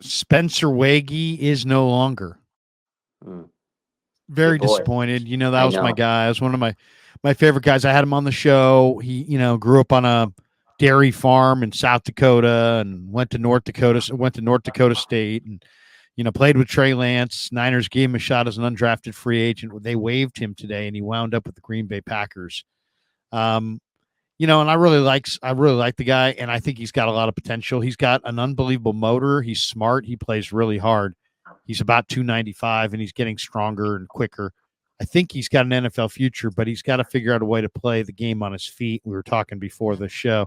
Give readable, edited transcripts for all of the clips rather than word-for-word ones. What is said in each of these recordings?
Spencer Waege is no longer. Mm, your Very boy. disappointed. That I was my know. guy. That was one of my favorite guys. I had him on the show. He, grew up on a dairy farm in South Dakota and went to North Dakota State and played with Trey Lance. Niners gave him a shot as an undrafted free agent. They waived him today and he wound up with the Green Bay Packers. Um, and I really like the guy, and I think he's got a lot of potential. He's got an unbelievable motor. He's smart. He plays really hard. He's about 295, and he's getting stronger and quicker. I think he's got an NFL future, but he's got to figure out a way to play the game on his feet. We were talking before the show.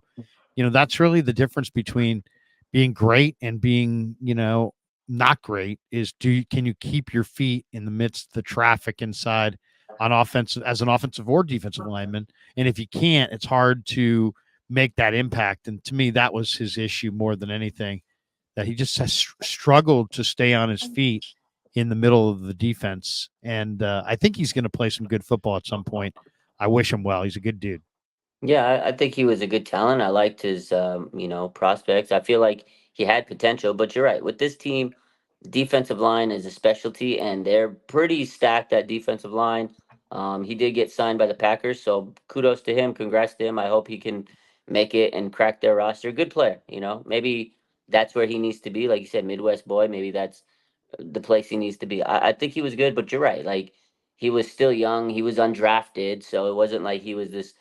That's really the difference between being great and being, not great is can you keep your feet in the midst of the traffic inside on offensive as an offensive or defensive lineman? And if you can't, it's hard to make that impact. And to me, that was his issue more than anything, that he just has struggled to stay on his feet in the middle of the defense. And I think he's going to play some good football at some point. I wish him well. He's a good dude. Yeah, I think he was a good talent. I liked his, prospects. I feel like he had potential, but you're right. With this team, defensive line is a specialty, and they're pretty stacked at defensive line. He did get signed by the Packers, so kudos to him. Congrats to him. I hope he can make it and crack their roster. Good player, Maybe that's where he needs to be. Like you said, Midwest boy. Maybe that's the place he needs to be. I think he was good, but you're right. Like he was still young. He was undrafted, so it wasn't like he was this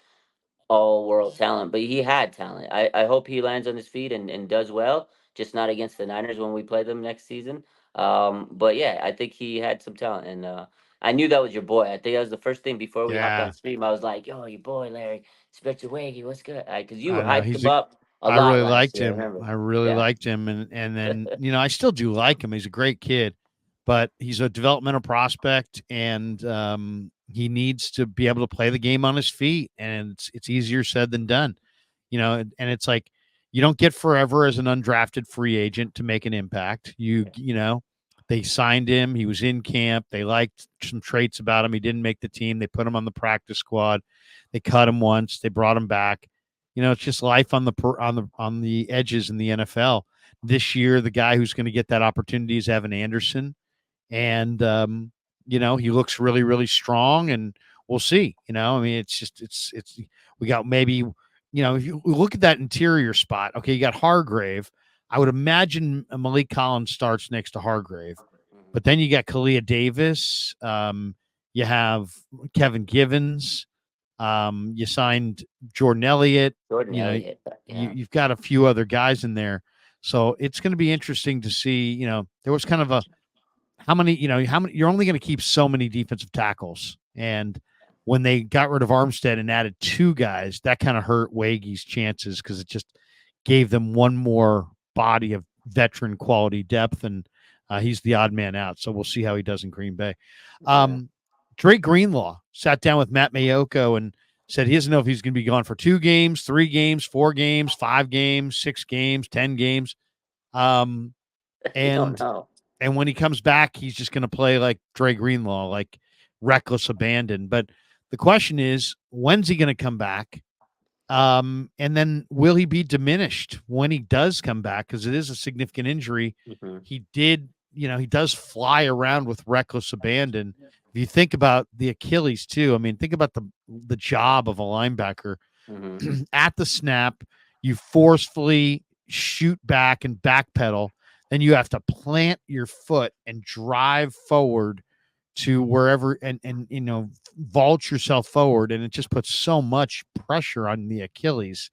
all world talent, but he had talent. I hope he lands on his feet and does well, just not against the Niners when we play them next season. But yeah, I think he had some talent, and I knew that was your boy. I think that was the first thing before we hopped on Yeah, stream. I was like, "Yo, your boy Larry Spencer Waggy, what's good?" Because you I know hyped he's him a. up a I lot really last liked year. I him. remember. I really Yeah. liked him, and then I still do like him. He's a great kid, but he's a developmental prospect, and he needs to be able to play the game on his feet. And it's easier said than done, And it's like you don't get forever as an undrafted free agent to make an impact. They signed him. He was in camp. They liked some traits about him. He didn't make the team. They put him on the practice squad. They cut him once. They brought him back. It's just life on the edges in the NFL. This year, the guy who's going to get that opportunity is Evan Anderson, and he looks really, really strong, and we'll see. I mean, it's just it's we got maybe if you look at that interior spot, okay, you got Hargrave. I would imagine Malik Collins starts next to Hargrave, but then you got Kalia Davis. You have Kevin Givens. You signed Jordan Elliott. Jordan You know, Elliott, yeah. you've got a few other guys in there. So it's going to be interesting to see. There was kind of a how many you're only going to keep so many defensive tackles. And when they got rid of Armstead and added two guys, that kind of hurt Wage's chances because it just gave them one more body of veteran quality depth, and he's the odd man out. So we'll see how he does in Green Bay. Yeah. Um, Drake Greenlaw sat down with Matt Mayoko and said he doesn't know if he's going to be gone for 2 games, 3 games, 4 games, 5 games, 6 games, 10 games. Um, You don't and know. and when he comes back, he's just going to play like Dre Greenlaw, like reckless abandon. But the question is, when's he going to come back? And then will he be diminished when he does come back? Because it is a significant injury. Hmm. He does fly around with reckless abandon. If you think about the Achilles too, I mean, think about the job of a linebacker. Hmm. At the snap, you forcefully shoot back and backpedal. Then you have to plant your foot and drive forward to wherever and vault yourself forward, and it just puts so much pressure on the Achilles.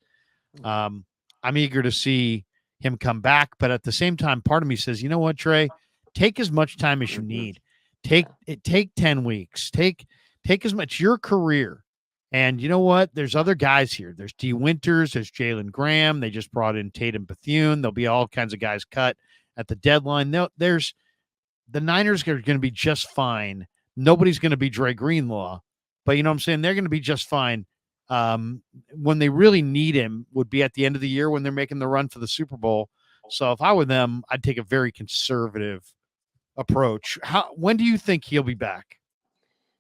um I'm eager to see him come back, but at the same time, part of me says, you know what, Trey, take as much time as you Hmm. need. take Yeah. it take 10 weeks, take as much your career. And you know what, there's other guys here. There's D Winters, there's Jalen Graham. They just brought in Tatum Bethune. There'll be all kinds of guys cut at the deadline. There's the Niners are going to be just fine. Nobody's going to be Dre Greenlaw, but you know what I'm saying? They're going to be just fine. When they really need him would be at the end of the year when they're making the run for the Super Bowl. So if I were them, I'd take a very conservative approach. When do you think he'll be back?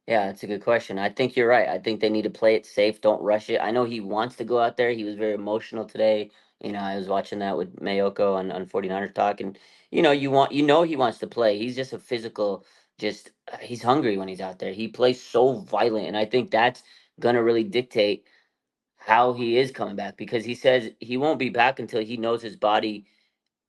Yeah, that's a good question. I think you're right. I think they need to play it safe. Don't rush it. I know he wants to go out there. He was very emotional today. I was watching that with Mayoko on 49ers Talk, and he wants to play. He's just a physical, just he's hungry when he's out there. He plays so violent, and I think that's gonna really dictate how he is coming back because he says he won't be back until he knows his body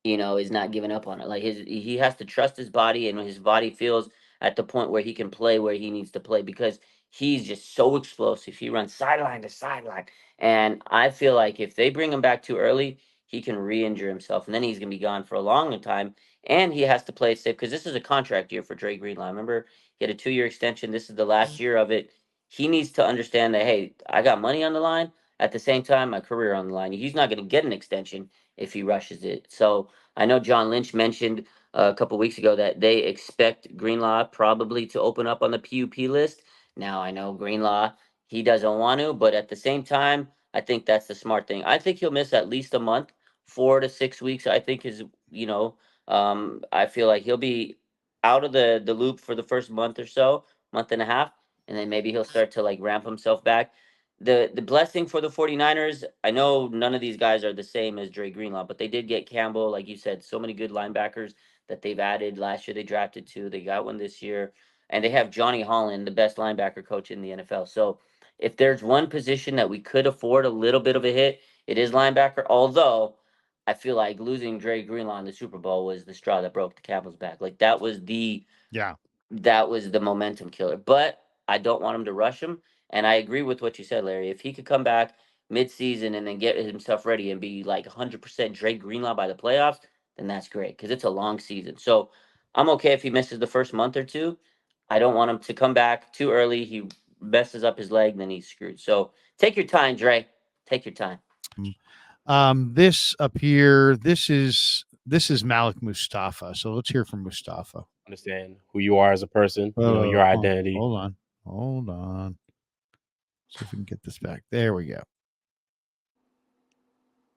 is not giving up on it. Like he has to trust his body, and when his body feels at the point where he can play where he needs to play because he's just so explosive. He runs sideline to sideline, and I feel like if they bring him back too early, he can re-injure himself, and then he's gonna be gone for a long time. And he has to play it safe because this is a contract year for Dre Greenlaw. Remember, he had a 2-year extension. This is the last year of it. He needs to understand that hey, I got money on the line. At the same time, my career on the line. He's not going to get an extension if he rushes it. So I know John Lynch mentioned a couple weeks ago that they expect Greenlaw probably to open up on the PUP list. Now I know Greenlaw he doesn't want to, but at the same time, I think that's the smart thing. I think he'll miss at least a month, 4 to 6 weeks. I think is I feel like he'll be out of the loop for the first month or so, month and a half, and then maybe he'll start to like ramp himself back. The blessing for the 49ers, I know none of these guys are the same as Dre Greenlaw, but they did get Campbell, like you said, so many good linebackers that they've added. Last year they drafted two, they got one this year, and they have Johnny Holland, the best linebacker coach in the NFL. So if there's one position that we could afford a little bit of a hit, it is linebacker. Although I feel like losing Dre Greenlaw in the Super Bowl was the straw that broke the camel's back. Like Yeah. that was the momentum killer. But I don't want him to rush him. And I agree with what you said, Larry. If he could come back mid-season and then get himself ready and be like 100% Drake Greenlaw by the playoffs, then that's great because it's a long season. So I'm okay if he misses the first month or two. I don't want him to come back too early. He messes up his leg, then he's screwed. So take your time, Dre. Take your time. This up here, this is Malik Mustafa. So let's hear from Mustafa. Understand who you are as a person, your identity. Hold on. See if we can get this back. There we go.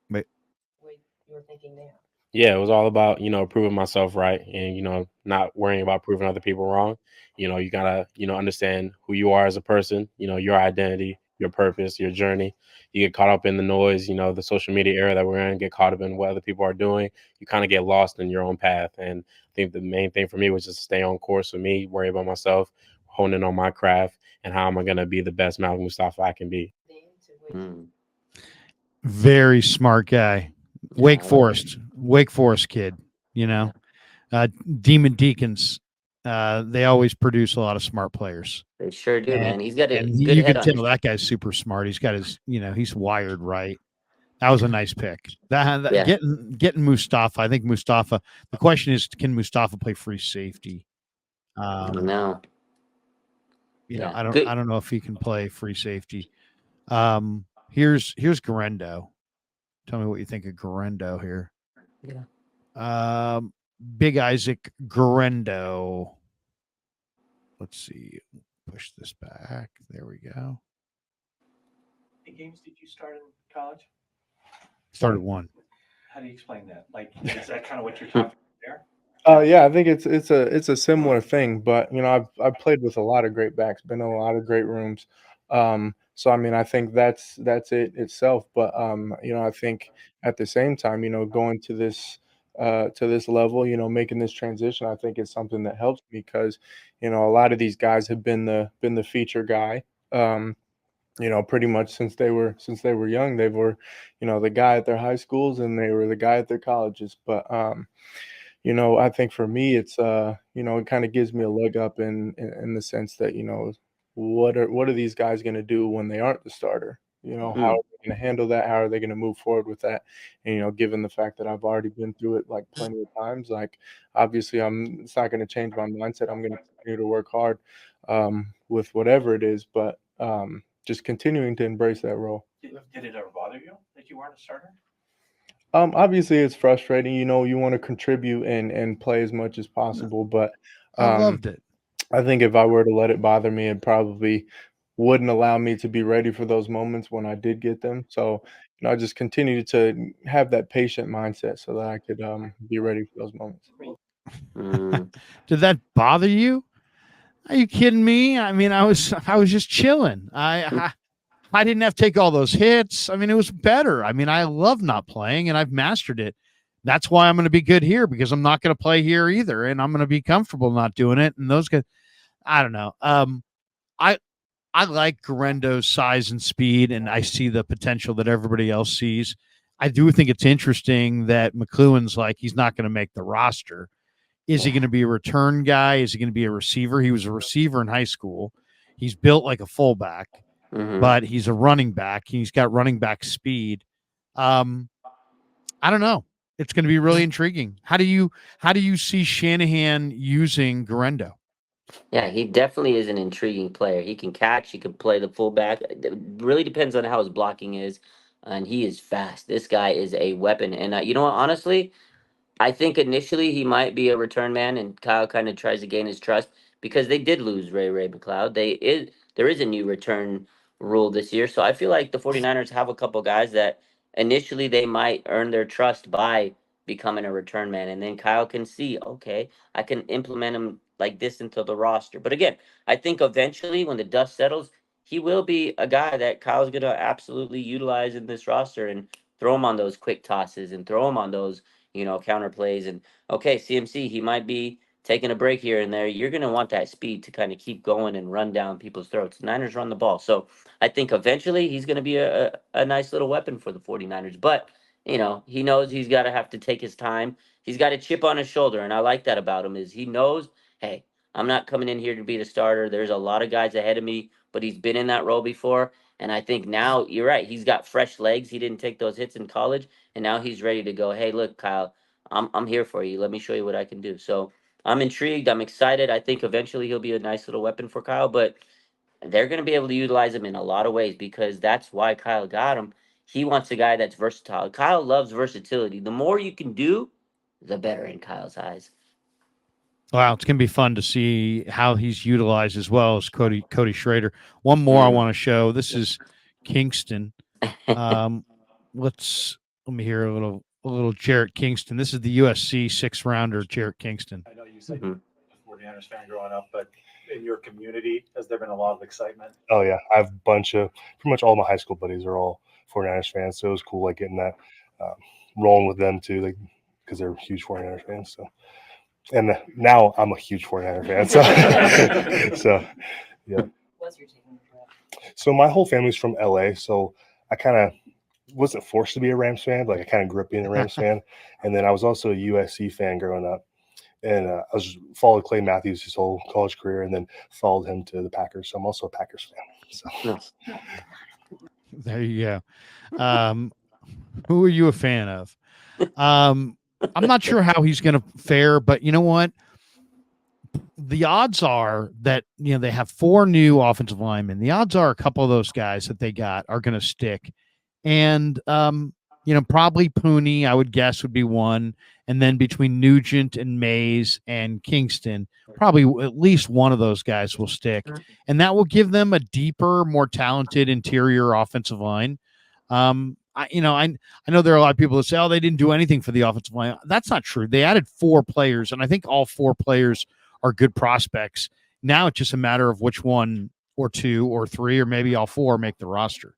Wait. Yeah, it was all about, proving myself right and, not worrying about proving other people wrong. You gotta, understand who you are as a person, your identity, your purpose, your journey. You get caught up in the noise, the social media era that we're in, get caught up in what other people are doing. You kind of get lost in your own path. And I think the main thing for me was just to stay on course with me, worry about myself, honing on my craft, and how am I gonna be the best Malcolm Mustafa I can be. Mm. Very smart guy. Yeah, I like it. Wake Forest kid. You know, Demon Deacons. They always produce a lot of smart players, They sure do, and man. He's got a good you head can on tell his. that guy's super smart. He's got his, he's wired right. That was a nice pick. That Yeah, getting Mustafa. I think Mustafa. The question is, can Mustafa play free safety? Um, no, yeah, I good. don't know if he can play free safety. Here's Garendo. Tell me what you think of Garendo here. Yeah, Um, Big Isaac Garendo. Let's see. Push this back. There we go. Many games did you start in college? Started one. How do you explain that? Like, is that kind of what you're talking about there? Yeah, I think it's a similar thing, but I've played with a lot of great backs, been in a lot of great rooms. So I mean, I think that's it itself. But I think at the same time, going to this level, making this transition, I think it's something that helps me because a lot of these guys have been the feature guy. Pretty much since they were young, they were, the guy at their high schools and they were the guy at their colleges. But I think for me, it kind of gives me a leg up in the sense that, what are these guys going to do when they aren't the starter? How mm, are they going to handle that? How are they going to move forward with that? And, given the fact that I've already been through it like plenty of times, like obviously it's not going to change my mindset. I'm going to continue to work hard with whatever it is, but just continuing to embrace that role. Did it ever bother you that you weren't a starter? Obviously, it's frustrating. You want to contribute and play as much as possible, but I um, loved it. I think if I were to let it bother me, it probably wouldn't allow me to be ready for those moments when I did get them. So, I just continue to have that patient mindset so that I could be ready for those moments. mm, Did that bother you? Are you kidding me? I mean, I was just chilling. I didn't have to take all those hits. I mean, it was better. I mean, I love not playing, and I've mastered it. That's why I'm going to be good here, because I'm not going to play here either, and I'm going to be comfortable not doing it. And those guys, I don't know. I I like Garendo's size and speed, and I see the potential that everybody else sees. I do think it's interesting that McLuhan's like he's not going to make the roster. Is he going to be a return guy? Is he going to be a receiver? He was a receiver in high school. He's built like a fullback, but he's a running back. He's got running back speed. I don't know. It's going to be really intriguing. How do you see Shanahan using Garendo? Yeah, he definitely is an intriguing player. He can catch, he can play the fullback. It really depends on how his blocking is, and he is fast. This guy is a weapon. And you know what? Honestly, I think initially he might be a return man, and Kyle kind of tries to gain his trust because they did lose Ray McLeod. There is a new return rule this year, so I feel like the 49ers have a couple guys that initially they might earn their trust by becoming a return man, and then Kyle can see, okay, I can implement him like this into the roster. But again, I think eventually when the dust settles, he will be a guy that Kyle's gonna absolutely utilize in this roster and throw him on those quick tosses and throw him on those counter plays. And okay, CMC, he might be taking a break here and there. You're going to want that speed to kind of keep going and run down people's throats. Niners run the ball. So I think eventually he's going to be a nice little weapon for the 49ers. But, he knows he's got to have to take his time. He's got a chip on his shoulder. And I like that about him is he knows, hey, I'm not coming in here to be the starter. There's a lot of guys ahead of me, but he's been in that role before. And I think now you're right. He's got fresh legs. He didn't take those hits in college, and now he's ready to go. Hey, look, Kyle, I'm here for you. Let me show you what I can do. So I'm intrigued. I'm excited. I think eventually he'll be a nice little weapon for Kyle, but they're going to be able to utilize him in a lot of ways because that's why Kyle got him. He wants a guy that's versatile. Kyle loves versatility. The more you can do, the better in Kyle's eyes. Wow, it's going to be fun to see how he's utilized as well as Cody Schrader. One more I want to show. This is Kingston. Let me hear a little Jarrett Kingston. This is the USC 6th rounder, Jarrett Kingston. I know you said you're a 49ers fan growing up, but in your community, has there been a lot of excitement? Oh yeah, I have a bunch of pretty much all my high school buddies are all 49ers fans, so it was cool like getting that rolling with them too, like because they're huge 49ers fans. So, and now I'm a huge 49er fan. So yeah. What's your take on the draft? So my whole family's from LA, so I kind of wasn't forced to be a Rams fan. Like I kind of grew up being a Rams fan, and then I was also a USC fan growing up. And I was followed Clay Matthews his whole college career, and then followed him to the Packers. So I'm also a Packers fan. So there you go. Who are you a fan of? I'm not sure how he's going to fare, but you know what? The odds are that they have 4 new offensive linemen. The odds are a couple of those guys that they got are going to stick, and probably Pooney, I would guess, would be one. And then between Nugent and Mays and Kingston, probably at least one of those guys will stick. And that will give them a deeper, more talented interior offensive line. I know there are a lot of people that say, oh, they didn't do anything for the offensive line. That's not true. They added 4 players, and I think all 4 players are good prospects. Now it's just a matter of which one or 2 or 3 or maybe all 4 make the roster.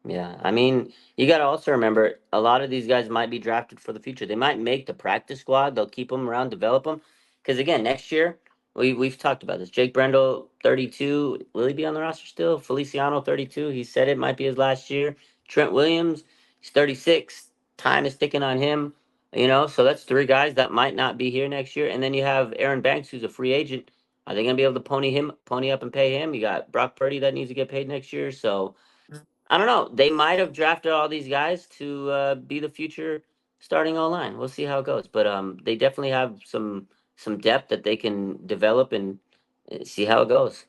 Yeah, I mean, you got to also remember a lot of these guys might be drafted for the future. They might make the practice squad. They'll keep them around, develop them. Because again, next year, we've talked about this. Jake Brendel, 32. Will he be on the roster still? Feliciano, 32. He said it might be his last year. Trent Williams, he's 36. Time is ticking on him. So that's 3 guys that might not be here next year. And then you have Aaron Banks, who's a free agent. Are they going to be able to pony up and pay him? You got Brock Purdy that needs to get paid next year. So I don't know. They might have drafted all these guys to be the future starting O-line. We'll see how it goes. But they definitely have some depth that they can develop and see how it goes.